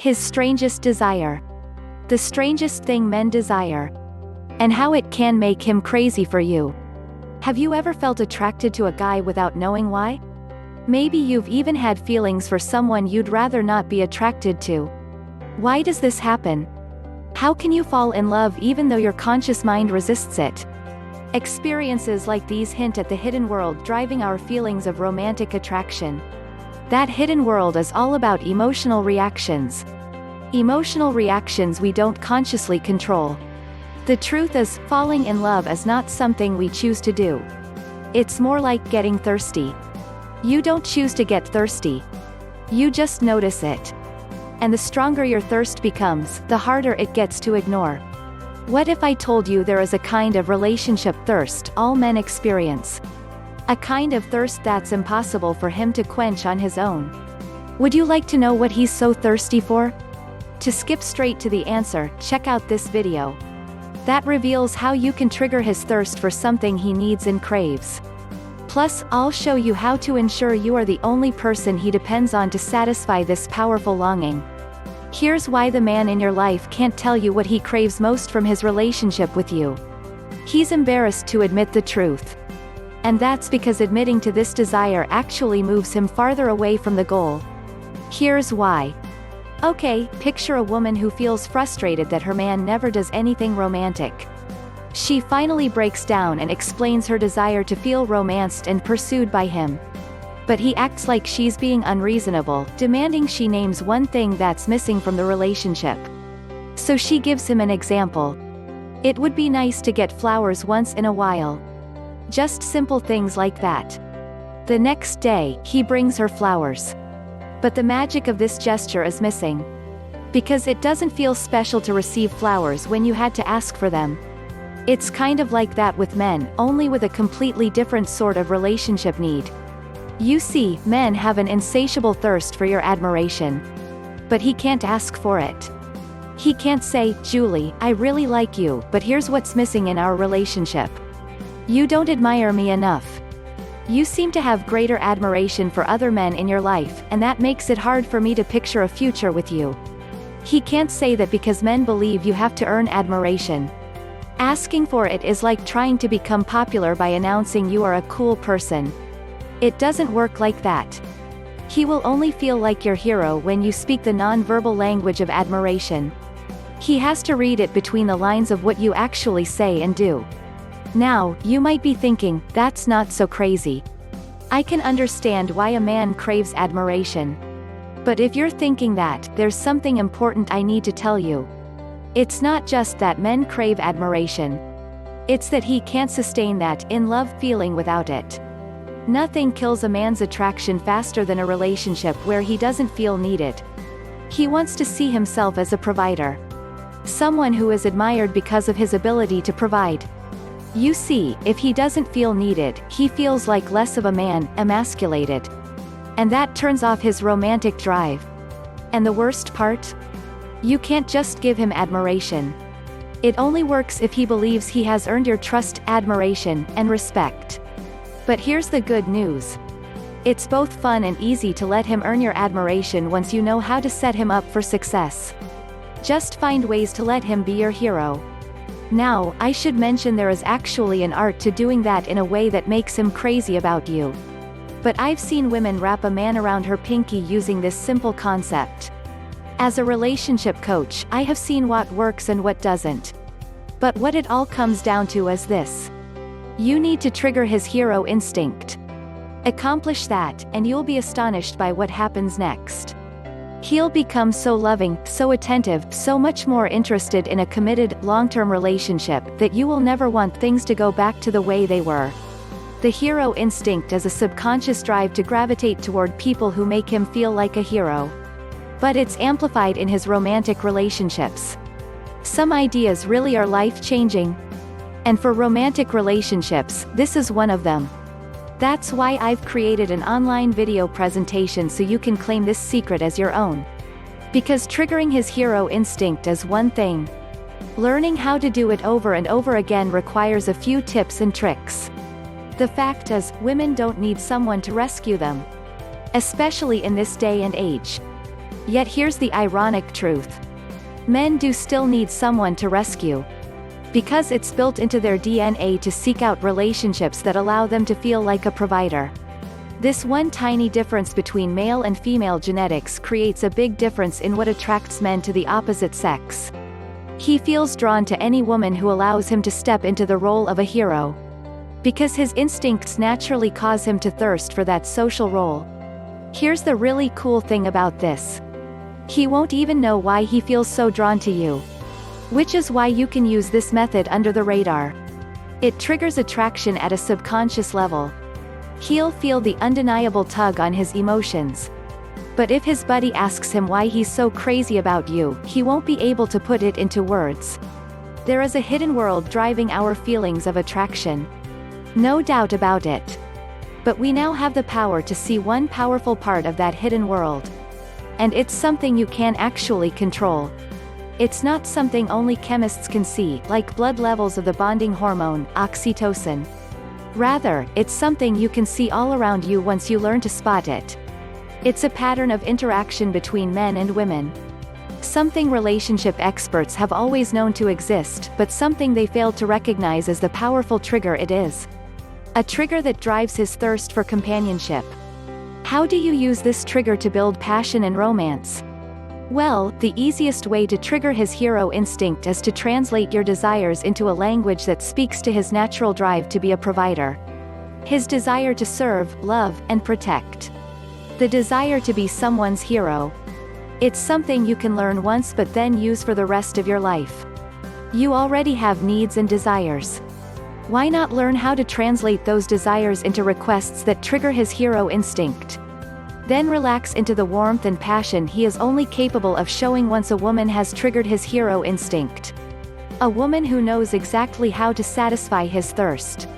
His strangest desire. The strangest thing men desire. And how it can make him crazy for you. Have you ever felt attracted to a guy without knowing why? Maybe you've even had feelings for someone you'd rather not be attracted to. Why does this happen? How can you fall in love even though your conscious mind resists it? Experiences like these hint at the hidden world driving our feelings of romantic attraction. That hidden world is all about emotional reactions. Emotional reactions we don't consciously control. The truth is, falling in love is not something we choose to do. It's more like getting thirsty. You don't choose to get thirsty. You just notice it. And the stronger your thirst becomes, the harder it gets to ignore. What if I told you there is a kind of relationship thirst all men experience? A kind of thirst that's impossible for him to quench on his own. Would you like to know what he's so thirsty for? To skip straight to the answer, check out this video. That reveals how you can trigger his thirst for something he needs and craves. Plus, I'll show you how to ensure you are the only person he depends on to satisfy this powerful longing. Here's why the man in your life can't tell you what he craves most from his relationship with you. He's embarrassed to admit the truth. And that's because admitting to this desire actually moves him farther away from the goal. Here's why. Okay, picture a woman who feels frustrated that her man never does anything romantic. She finally breaks down and explains her desire to feel romanced and pursued by him. But he acts like she's being unreasonable, demanding she names one thing that's missing from the relationship. So she gives him an example. It would be nice to get flowers once in a while. Just simple things like that. The next day, he brings her flowers. But the magic of this gesture is missing. Because it doesn't feel special to receive flowers when you had to ask for them. It's kind of like that with men, only with a completely different sort of relationship need. You see, men have an insatiable thirst for your admiration. But he can't ask for it. He can't say, "Julie, I really like you, but here's what's missing in our relationship. You don't admire me enough. You seem to have greater admiration for other men in your life, and that makes it hard for me to picture a future with you." He can't say that because men believe you have to earn admiration. Asking for it is like trying to become popular by announcing you are a cool person. It doesn't work like that. He will only feel like your hero when you speak the non-verbal language of admiration. He has to read it between the lines of what you actually say and do. Now, you might be thinking, that's not so crazy. I can understand why a man craves admiration. But if you're thinking that, there's something important I need to tell you. It's not just that men crave admiration. It's that he can't sustain that in-love feeling without it. Nothing kills a man's attraction faster than a relationship where he doesn't feel needed. He wants to see himself as a provider. Someone who is admired because of his ability to provide. You see, if he doesn't feel needed, he feels like less of a man, emasculated. And that turns off his romantic drive. And the worst part? You can't just give him admiration. It only works if he believes he has earned your trust, admiration, and respect. But here's the good news. It's both fun and easy to let him earn your admiration once you know how to set him up for success. Just find ways to let him be your hero. Now, I should mention there is actually an art to doing that in a way that makes him crazy about you. But I've seen women wrap a man around her pinky using this simple concept. As a relationship coach, I have seen what works and what doesn't. But what it all comes down to is this. You need to trigger his hero instinct. Accomplish that, and you'll be astonished by what happens next. He'll become so loving, so attentive, so much more interested in a committed, long-term relationship, that you will never want things to go back to the way they were. The hero instinct is a subconscious drive to gravitate toward people who make him feel like a hero. But it's amplified in his romantic relationships. Some ideas really are life-changing. And for romantic relationships, this is one of them. That's why I've created an online video presentation so you can claim this secret as your own. Because triggering his hero instinct is one thing. Learning how to do it over and over again requires a few tips and tricks. The fact is, women don't need someone to rescue them. Especially in this day and age. Yet here's the ironic truth. Men do still need someone to rescue. Because it's built into their DNA to seek out relationships that allow them to feel like a provider. This one tiny difference between male and female genetics creates a big difference in what attracts men to the opposite sex. He feels drawn to any woman who allows him to step into the role of a hero. Because his instincts naturally cause him to thirst for that social role. Here's the really cool thing about this. He won't even know why he feels so drawn to you. Which is why you can use this method under the radar. It triggers attraction at a subconscious level. He'll feel the undeniable tug on his emotions. But if his buddy asks him why he's so crazy about you, he won't be able to put it into words. There is a hidden world driving our feelings of attraction. No doubt about it. But we now have the power to see one powerful part of that hidden world. And it's something you can actually control. It's not something only chemists can see, like blood levels of the bonding hormone, oxytocin. Rather, it's something you can see all around you once you learn to spot it. It's a pattern of interaction between men and women. Something relationship experts have always known to exist, but something they failed to recognize as the powerful trigger it is. A trigger that drives his thirst for companionship. How do you use this trigger to build passion and romance? Well, the easiest way to trigger his hero instinct is to translate your desires into a language that speaks to his natural drive to be a provider. His desire to serve, love, and protect. The desire to be someone's hero. It's something you can learn once but then use for the rest of your life. You already have needs and desires. Why not learn how to translate those desires into requests that trigger his hero instinct? Then relax into the warmth and passion he is only capable of showing once a woman has triggered his hero instinct. A woman who knows exactly how to satisfy his thirst.